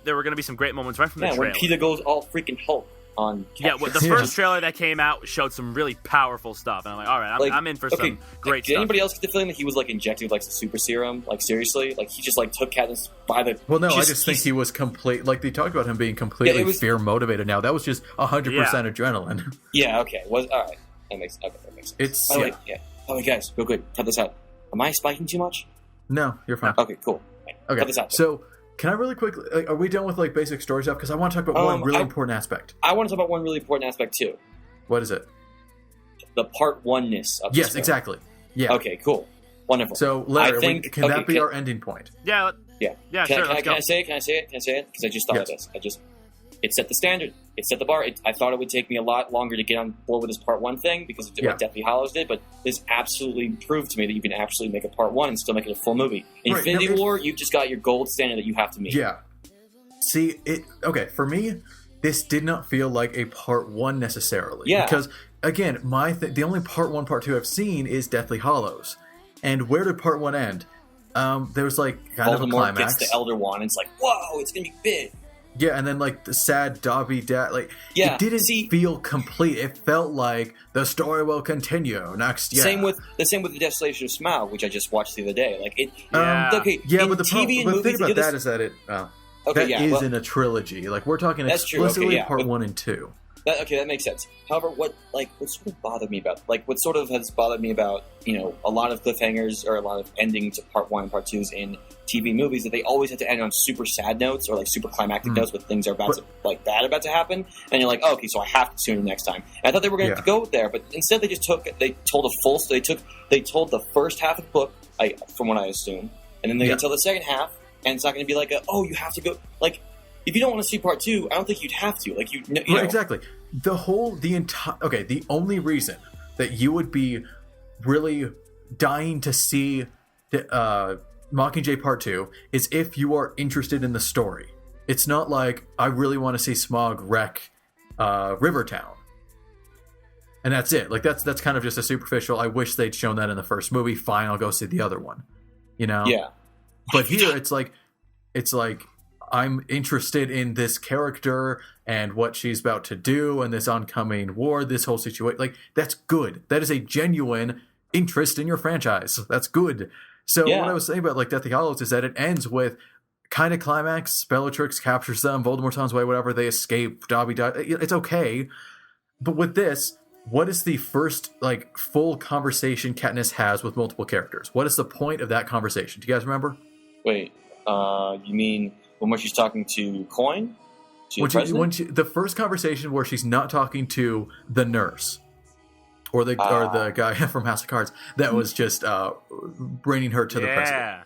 there were going to be some great moments right from the trailer. When Peter goes all freaking Hulk on. Well, the first trailer that came out showed some really powerful stuff, and I'm like, all right, I'm in for some great did stuff. Anybody else get the feeling that he was like injected with like the super serum? Like seriously, like he just like took Katniss by the. Well, no, I just think he was complete. Like they talked about him being completely fear motivated. Now that was just 100% adrenaline. Yeah. Okay. All right. That makes sense. It's by the way, yeah. By the way, guys, real quick, cut this out. Am I spiking too much? No, you're fine. Okay, cool. Okay, cut this out. So can I really quickly? Like, are we done with like basic story stuff? Because I want to talk about one really important aspect. I want to talk about one really important aspect too. What is it? The part oneness of yes, exactly. Yeah. Okay, cool, wonderful. So, Larry, can that be our ending point? Yeah. Sure. Can I say it? Because I just thought of this. It set the standard. It set the bar. I thought it would take me a lot longer to get on board with this part one thing because of what Deathly Hallows did, but this absolutely proved to me that you can actually make a part one and still make it a full movie. Infinity War, you've just got your gold standard that you have to meet. Yeah. See, for me, this did not feel like a part one necessarily. Yeah. Because, again, the only part one, part two I've seen is Deathly Hallows. And where did part one end? There was like kind of a climax. Voldemort gets the Elder Wand and it's like, whoa, it's going to be big. Yeah, and then like the sad Dobby dad, like it didn't feel complete. It felt like the story will continue next. Yeah, same with the Desolation of Smaug, which I just watched the other day. Like it. But the thing about that is that is in a trilogy. Like we're talking explicitly part 1 and 2. That makes sense. However, what sort of bothered me about, what sort of has bothered me about, a lot of cliffhangers or a lot of endings to part 1 and part 2s in TV movies, that they always have to end on super sad notes or super climactic notes with things are bad about to happen, and you're like, oh, okay, so I have to tune in next time. And I thought they were going to go there, but instead they told the first half of the book, from what I assume, and then they tell the second half, and it's not going to be like you have to go If you don't want to see part 2, I don't think you'd have to. Exactly. The only reason that you would be really dying to see Mockingjay Part 2 is if you are interested in the story. It's not like, I really want to see Smaug wreck Rivertown. And that's it. That's kind of just a superficial, I wish they'd shown that in the first movie. Fine, I'll go see the other one. Yeah. But here, it's like, I'm interested in this character and what she's about to do and this oncoming war, this whole situation. That's good. That is a genuine interest in your franchise. That's good. So what I was saying about Deathly Hallows is that it ends with kind of climax. Bellatrix captures them. Voldemort's on his way, whatever. They escape. Dobby dies. It's okay. But with this, what is the first full conversation Katniss has with multiple characters? What is the point of that conversation? Do you guys remember? Wait, you mean... when she's talking to Coin? The first conversation where she's not talking to the nurse or the guy from House of Cards that was just bringing her to the president.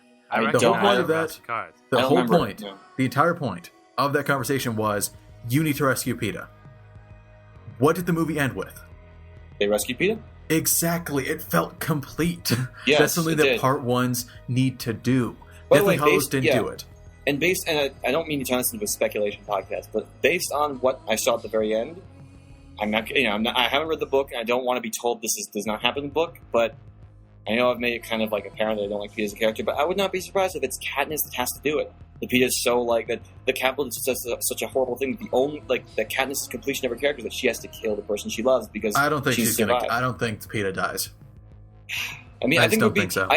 The entire point of that conversation was, you need to rescue Peeta. What did the movie end with? They rescued Peeta? Exactly. It felt complete. Yes, that's something that part ones need to do. By Deathly Hallows didn't do it. And I don't mean to turn this into a speculation podcast, but based on what I saw at the very end, I haven't read the book, and I don't want to be told does not happen in the book, but I know I've made it kind of apparent that I don't like Peeta as a character, but I would not be surprised if it's Katniss that has to do it. The Peeta is so that the Capitol is such a horrible thing. The only that Katniss' completion of her character is that she has to kill the person she loves because I don't think she's gonna. I don't think Peeta dies. I mean, I think it would be. So.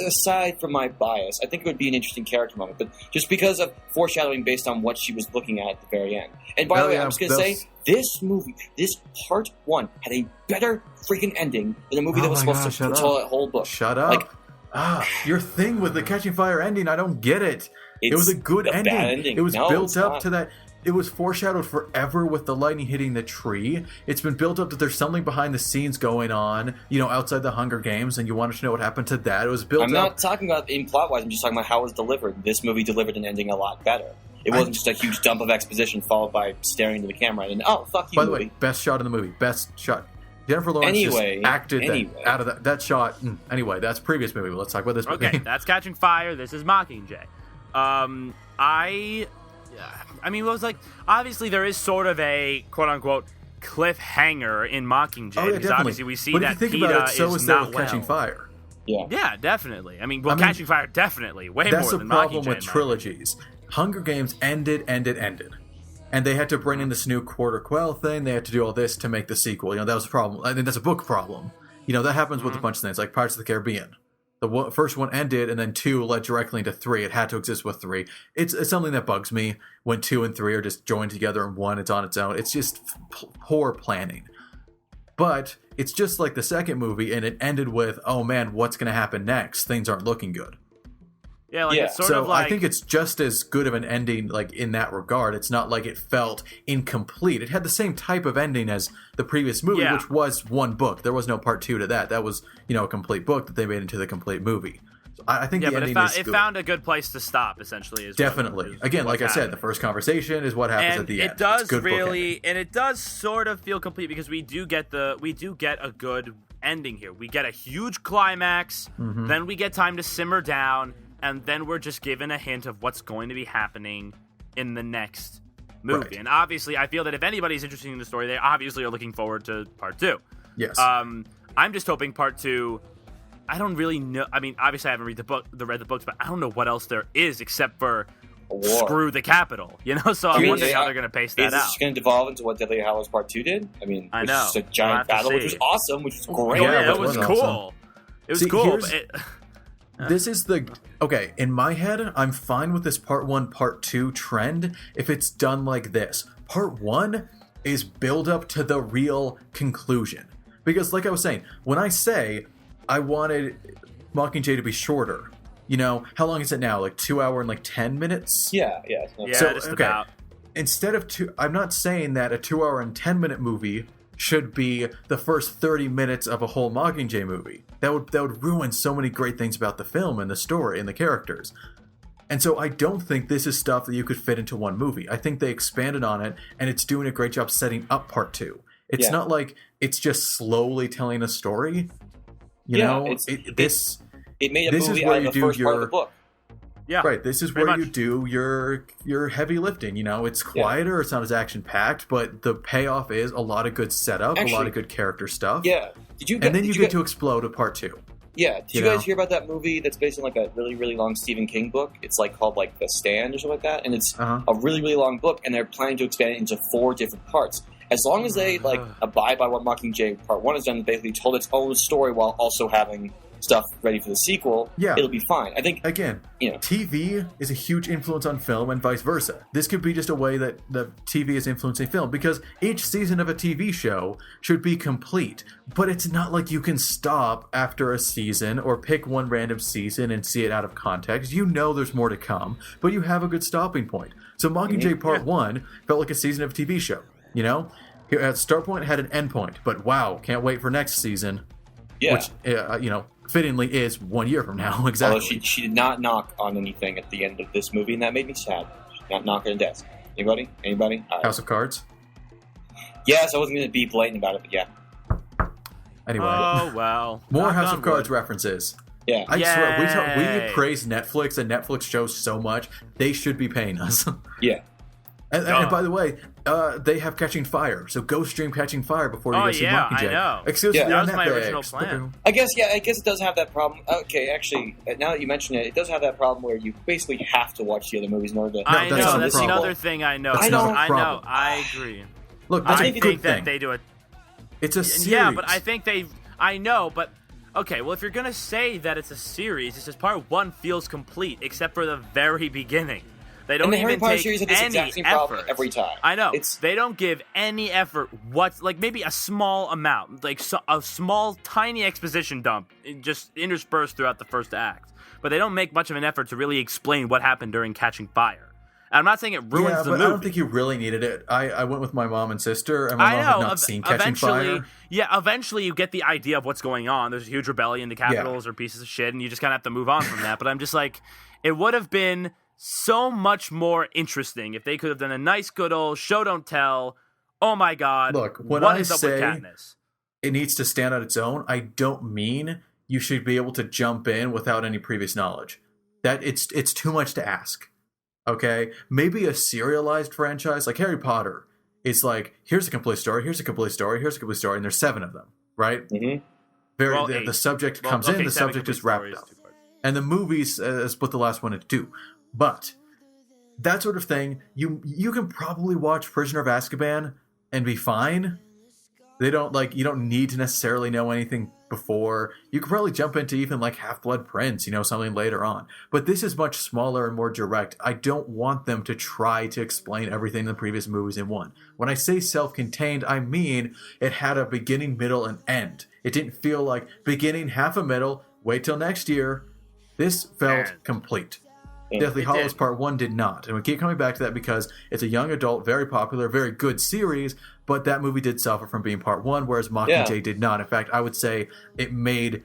Aside from my bias, I think it would be an interesting character moment, but just because of foreshadowing based on what she was looking at the very end. And by the way, I'm just going to say, this movie, this part 1, had a better freaking ending than a movie that was supposed to tell that whole book. Shut up! Your thing with the Catching Fire ending, I don't get it. It was a good ending. Bad ending. It was built up to that. It was foreshadowed forever with the lightning hitting the tree. It's been built up that there's something behind the scenes going on, outside the Hunger Games, and you wanted to know what happened to that. It was built up. I'm not talking about in plot-wise. I'm just talking about how it was delivered. This movie delivered an ending a lot better. It wasn't just a huge dump of exposition followed by staring into the camera and, oh, fuck you, By the way, best shot in the movie. Best shot. Jennifer Lawrence Anyway, just acted that out of that shot. Anyway, that's previous movie. But let's talk about this movie. Okay, that's Catching Fire. This is Mockingjay. I mean, it was like, obviously there is sort of a quote-unquote cliffhanger in Mockingjay. Oh, yeah, because definitely. obviously we see but that if you think PETA about it, so is is that not with well. Catching Fire. Yeah. Yeah, definitely. I mean, Catching Fire definitely. Way That's more the than problem Mockingjay. with trilogies. Hunger Games ended. And they had to bring in this new Quarter Quell thing. They had to do all this to make the sequel. That was a problem. I think that's a book problem. That happens with a bunch of things, like Pirates of the Caribbean. The first one ended, and then 2 led directly into 3. It had to exist with 3. It's something that bugs me when 2 and 3 are just joined together in one. It's on its own. It's just poor planning. But it's just like the second movie, and it ended with, oh man, what's going to happen next? Things aren't looking good. Yeah, like it's sort of like, I think it's just as good of an ending, like in that regard. It's not like it felt incomplete. It had the same type of ending as the previous movie, which was one book. There was no part 2 to that. That was, a complete book that they made into the complete movie. So I think the ending is good. It found a good place to stop. Essentially, is definitely. Again, like I said, the first conversation is what happens at the end. It does it's good really, and it does sort of feel complete because we do get a good ending here. We get a huge climax, then we get time to simmer down. And then we're just given a hint of what's going to be happening in the next movie. Right. And obviously, I feel that if anybody's interested in the story, they obviously are looking forward to part 2. Yes. I'm just hoping part 2. I don't really know. I mean, obviously, I haven't read the books, but I don't know what else there is except for screw the Capitol. So I'm wondering how they're going to pace that out. Is this going to devolve into what Deadly Hallows Part 2 did? I mean, I know. It's just a giant battle, which was awesome, which was great. Yeah, it was was cool. awesome. It was cool. This is okay, in my head, I'm fine with this part 1, part 2 trend if it's done like this. Part 1 is build up to the real conclusion. Because like I was saying, when I say I wanted Mockingjay to be shorter, how long is it now? Like 2 hour and like 10 minutes? Yeah. Just about. Instead of I'm not saying that a 2 hour and 10-minute movie should be the first 30 minutes of a whole Mockingjay movie. That would ruin so many great things about the film and the story and the characters. And so I don't think this is stuff that you could fit into one movie. I think they expanded on it, and it's doing a great job setting up part 2. It's not like it's just slowly telling a story. It made a movie out of the first part of the book. Yeah, right. This is where you do your heavy lifting. It's quieter. It's not as action packed, but the payoff is a lot of good setup, a lot of good character stuff. Yeah. And then you get to explode at part 2. Yeah. Did you guys hear about that movie that's based on like a really, really long Stephen King book? It's like called like The Stand or something like that, and it's a really, really long book, and they're planning to expand it into 4 different parts. As long as they abide by what Mockingjay Part 1 has done, and basically told its own story while also having stuff ready for the sequel, it'll be fine. I think, again, TV is a huge influence on film and vice versa. This could be just a way that the TV is influencing film, because each season of a TV show should be complete, but it's not like you can stop after a season or pick one random season and see it out of context. There's more to come, but you have a good stopping point. So Mockingjay Part 1 felt like a season of a TV show, At start point, had an end point, but wow, can't wait for next season. Yeah. Which, fittingly is 1 year from now, exactly. Although she did not knock on anything at the end of this movie, and that made me sad. She did not knock on a desk. Anybody? House of Cards? Yes, I wasn't going to be blatant about it, but yeah. Anyway. Oh, well. More House of Cards references. Yeah. I swear, we praise Netflix and Netflix shows so much, they should be paying us. Yeah. And by the way, they have Catching Fire, so go stream Catching Fire before you go see Mockingjay. I know. Exclusively that on was my Netflix. original plan. I guess it does have that problem. Okay, actually, now that you mention it, it does have that problem where you basically have to watch the other movies in order to... I know, that's problem. another thing I know. That's not a problem. I agree. Look, that's I a good think thing. that they do it. It's a series. Yeah, but I think I know, but... Okay, well, if you're going to say that it's a series, it's just part 1 feels complete, except for the very beginning. They don't even take any effort every time. I know. They don't give any effort. Maybe a small amount, a small, tiny exposition dump, just interspersed throughout the first act. But they don't make much of an effort to really explain what happened during Catching Fire. And I'm not saying it ruins the movie. I don't think you really needed it. I went with my mom and sister, and my mom had not seen Catching Fire. Yeah, eventually you get the idea of what's going on. There's a huge rebellion. The Capitals are pieces of shit, and you just kind of have to move on from that. But I'm just like, it would have been so much more interesting if they could have done a nice, good old show don't tell. Oh my God! Look, when what I is up say with Katniss? it needs to stand on its own, I don't mean you should be able to jump in without any previous knowledge. That it's too much to ask. Okay? Maybe a serialized franchise like Harry Potter is like, here's a complete story, here's a complete story, here's a complete story, and there's 7 of them, right? Mm-hmm. The subject comes in, the subject is wrapped up. And the movies split the last one into 2. But that sort of thing, you can probably watch Prisoner of Azkaban and be fine. You don't need to necessarily know anything before. You could probably jump into even like Half-Blood Prince, something later on. But this is much smaller and more direct. I don't want them to try to explain everything in the previous movies in one. When I say self-contained, I mean it had a beginning, middle, and end. It didn't feel like beginning, half a middle, wait till next year. This felt complete. Deathly Hallows Part 1 did not. And we keep coming back to that because it's a young adult, very popular, very good series, but that movie did suffer from being Part 1, whereas Mockingjay did not. In fact, I would say it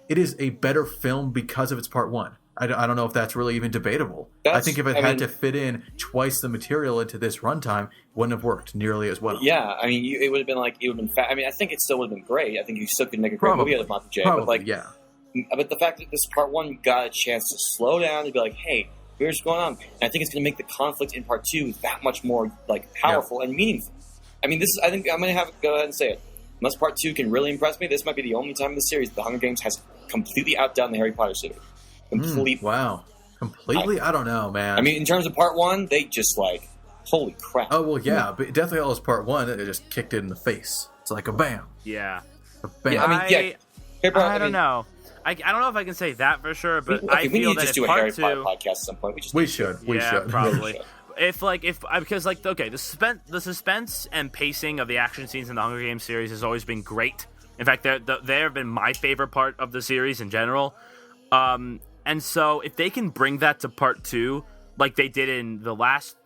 is a better film because of its Part 1. I don't know if that's really even debatable. I think if it had to fit in twice the material into this runtime, it wouldn't have worked nearly as well. Yeah, I mean, it would have been I think it still would have been great. I think you still could make a great movie out of Mockingjay. But the fact that this Part 1 got a chance to slow down and be like, hey, here's what's going on. And I think it's going to make the conflict in Part 2 that much more powerful and meaningful. I mean, I think I'm going to go ahead and say it. Unless Part 2 can really impress me, this might be the only time in the series The Hunger Games has completely outdone the Harry Potter series. Completely. Wow. Completely? I don't know, man. I mean, in terms of Part 1, they just holy crap. Oh, well, yeah. But Deathly Hallows Part 1, it just kicked it in the face. It's like a bam. Yeah. A bam. Yeah, I don't know. I don't know if I can say that for sure, but I feel that if Part 2, podcast at some point. We should probably. Because the suspense and pacing of the action scenes in the Hunger Games series has always been great. In fact, they have been my favorite part of the series in general. And so if they can bring that to Part 2, like they did in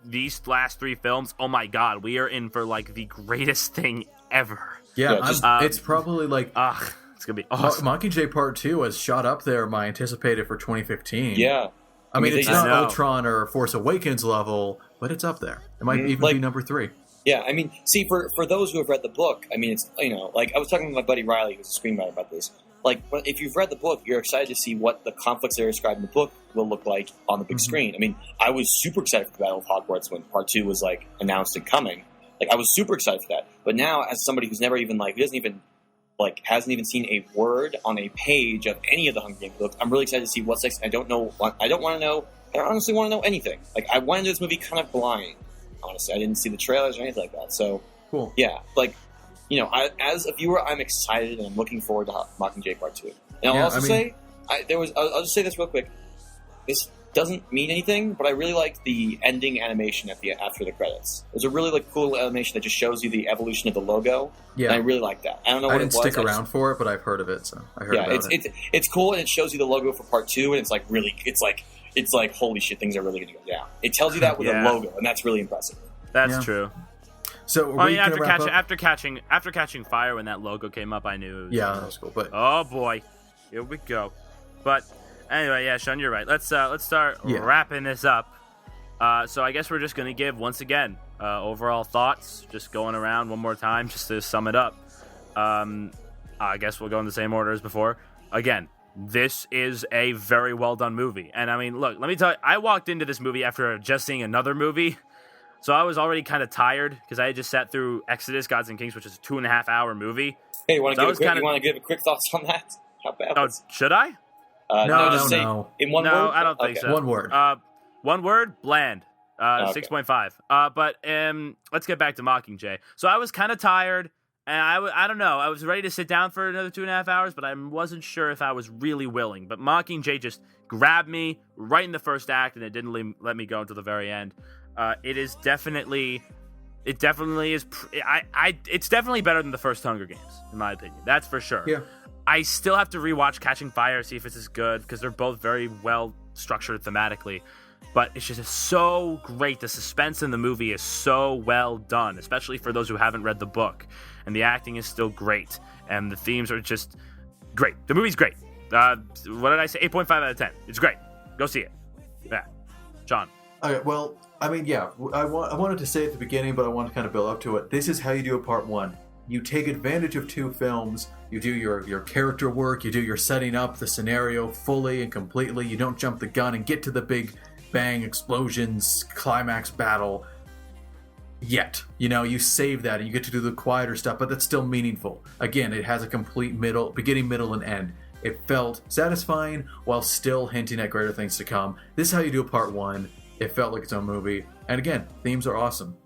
these last 3 films, oh my god, we are in for the greatest thing ever. Yeah, it's probably it's gonna be awesome. Mockingjay Part 2 has shot up there my anticipated for 2015. Yeah. I mean it's not Ultron or Force Awakens level, but it's up there. It might even be number 3. Yeah, I mean, see, for those who have read the book, I mean, it's, I was talking with my buddy Riley, who's a screenwriter, about this. If you've read the book, you're excited to see what the conflicts that are described in the book will look like on the big screen. I mean, I was super excited for the Battle of Hogwarts when Part 2 was, announced and coming. I was super excited for that. But now, as somebody who's never even, who doesn't even, hasn't even seen a word on a page of any of the Hunger Games books, I'm really excited to see what's next. I don't want to know. I don't honestly want to know anything. I went into this movie kind of blind, honestly. I didn't see the trailers or anything like that. So, cool. Yeah, as a viewer, I'm excited and I'm looking forward to Mockingjay Part 2. And I'll just say this real quick. This doesn't mean anything, but I really liked the ending animation after the credits. It was a really cool animation that just shows you the evolution of the logo. Yeah, and I really like that. I don't know what it was. I didn't stick around for it, but I've heard of it, so I heard about it. It's cool, and it shows you the logo for Part 2, and it's like holy shit, things are really going to go down. It tells you that with a logo, and that's really impressive. That's true. So after catching fire, when that logo came up, I knew. That was cool. But oh boy, here we go. But anyway, yeah, Sean, you're right. Let's start wrapping this up. So I guess we're just gonna give once again overall thoughts, just going around one more time, just to sum it up. I guess we'll go in the same order as before. Again, this is a very well done movie, and I mean, look, let me tell you, I walked into this movie after just seeing another movie. So I was already kind of tired because I had just sat through Exodus, Gods and Kings, which is a 2.5-hour movie. Hey, you want to give a quick thoughts on that? How bad was it? Should I? No. In one word? No, I don't think so. One word. One word, bland. 6.5. But let's get back to Mockingjay. So I was kind of tired, and I don't know. I was ready to sit down for another 2.5 hours, but I wasn't sure if I was really willing. But Mockingjay just grabbed me right in the first act, and it didn't let me go until the very end. It's definitely better than the first Hunger Games, in my opinion. That's for sure. Yeah. I still have to rewatch Catching Fire, see if it's as good, because they're both very well structured thematically. But it's just so great. The suspense in the movie is so well done, especially for those who haven't read the book. And the acting is still great. And the themes are just great. The movie's great. What did I say? 8.5 out of 10. It's great. Go see it. Yeah. John. Okay, well, I mean, yeah, I wanted to say at the beginning, but I want to kind of build up to it. This is how you do a Part 1. you take advantage of two films. You do your character work. You do your setting up the scenario fully and completely. You don't jump the gun and get to the big bang explosions climax battle yet. You save that and you get to do the quieter stuff, but that's still meaningful. Again, it has a complete beginning, middle, and end. It felt satisfying while still hinting at greater things to come. This is how you do a part one. It felt like its own movie. And again, themes are awesome.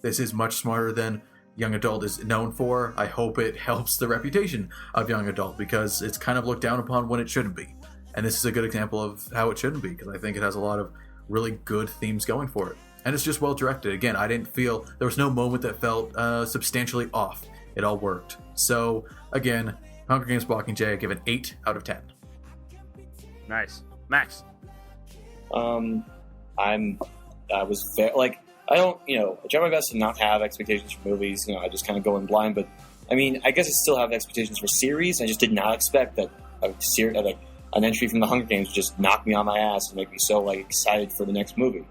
This is much smarter than young adult is known for. I hope it helps the reputation of young adult, because it's kind of looked down upon when it shouldn't be. And this is a good example of how it shouldn't be, because I think it has a lot of really good themes going for it. And it's just well directed. Again, I didn't feel, there was no moment that felt substantially off. It all worked. So, again, Hunger Games Mockingjay, I give an 8 out of 10. Nice. Max? I was very, I don't, I try my best to not have expectations for movies. I just kind of go in blind. But, I guess I still have expectations for series. I just did not expect that an entry from the Hunger Games would just knock me on my ass and make me so, excited for the next movie.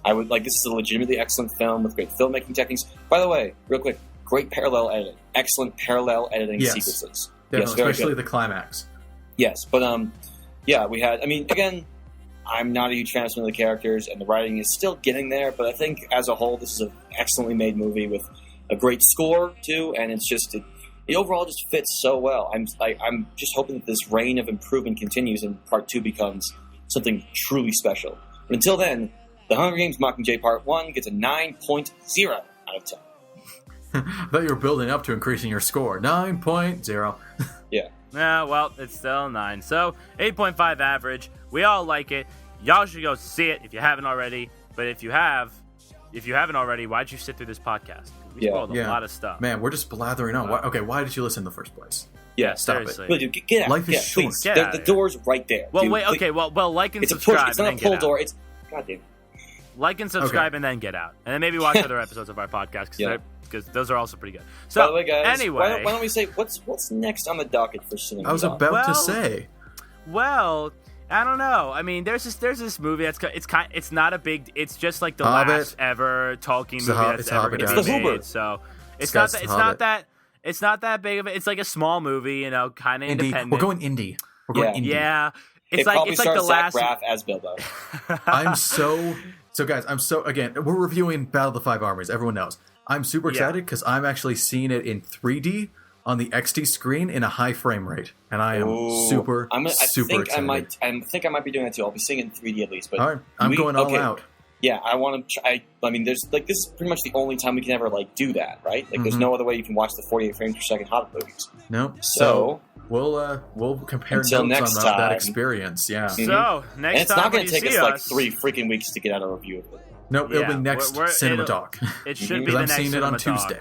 This is a legitimately excellent film with great filmmaking techniques. By the way, real quick, great parallel editing. Excellent parallel editing sequences. Definitely, yes, especially the climax. Yes, but, we had, again, I'm not a huge fan of some of the characters, and the writing is still getting there, but I think as a whole, this is an excellently made movie with a great score, too, and it's just, it overall just fits so well. I'm just hoping that this reign of improvement continues and Part 2 becomes something truly special. But until then, The Hunger Games Mockingjay Part 1 gets a 9.0 out of 10. I thought you were building up to increasing your score. 9.0. Yeah. Yeah, well, it's still 9. So, 8.5 average. We all like it. Y'all should go see it if you haven't already. But if you haven't already, why'd you sit through this podcast? We spoiled a lot of stuff. Man, we're just blathering on. Why did you listen in the first place? Yeah, stop seriously. it. Dude, get out. Life is short. Please. The door's right there. Well, dude. wait, okay, well, like and it's subscribe. A push. It's not a pull door. It's goddamn. Like and subscribe, and then get out, and then maybe watch other episodes of our podcast because those are also pretty good. So, by the way, guys, anyway, why don't we say what's next on the docket for cinema? I was about to say. Well, I don't know. There's this movie it's not a big. It's just like the Hobbit. last ever Tolkien movie that's ever going to be made. So it's not that big of it. It's like a small movie, kind of independent. We're going indie. Indie. Yeah. It's like the last. Zach Braff as Bilbo. So guys, again, we're reviewing Battle of the Five Armies. Everyone knows. I'm super excited because I'm actually seeing it in 3D on the XD screen in a high frame rate, and I am super excited. I think I might be doing that too. I'll be seeing it in 3D at least. But all right, I'm going all out. Yeah, I want to try. There's this is pretty much the only time we can ever do that, right? There's no other way you can watch the 48 frames per second Hobbit movies. Nope. So we'll compare notes on that experience. Yeah. Mm-hmm. So next time, it's not going to take us 3 freaking weeks to get out a review of it. Nope, it'll be next CinemaTalk. It should be the next CinemaTalk. I'm seeing it on Tuesday.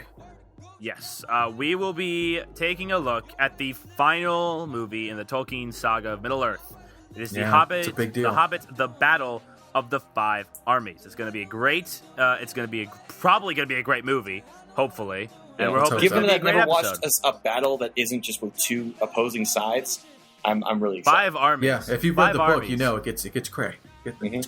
Yes, we will be taking a look at the final movie in the Tolkien saga of Middle Earth. It is The Hobbit. It's a big deal. The Hobbit: The Battle of the Five Armies. It's going to be a great. It's going to be probably going to be a great movie. Hopefully, and we're hoping. Given that I've never watched a battle that isn't just with 2 opposing sides, I'm really excited. 5 armies. Yeah, if you've read the book, it gets cray. It's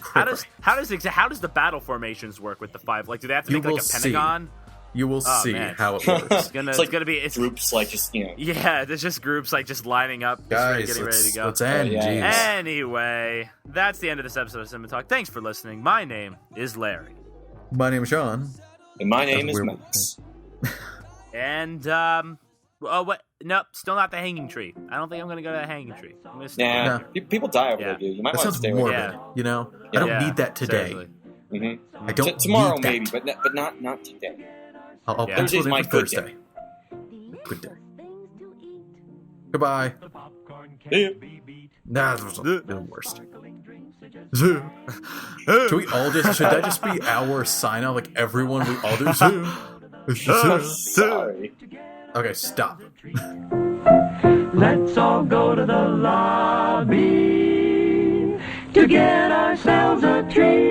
how does the battle formations work with the 5? Do they have to make a pentagon? You will see how it works. It's gonna be groups Yeah, there's just groups just lining up, guys, getting ready to go. Let's end. Anyway, that's the end of this episode of CinemaTalk. Thanks for listening. My name is Larry. My name is Sean. And my name is Max. And what? Nope, still not the hanging tree. I don't think I'm gonna go to the hanging tree. I'm gonna stay people die over there, dude. You might want to stay away. I don't need that today. Mm-hmm. I don't tomorrow need that. Maybe, but not today. I'll pencil it in for Thursday. Good day. Goodbye. Nah, that was the worst. Should that just be our sign out? Everyone, we all do Sorry. Okay, stop. Let's all go to the lobby to get ourselves a treat.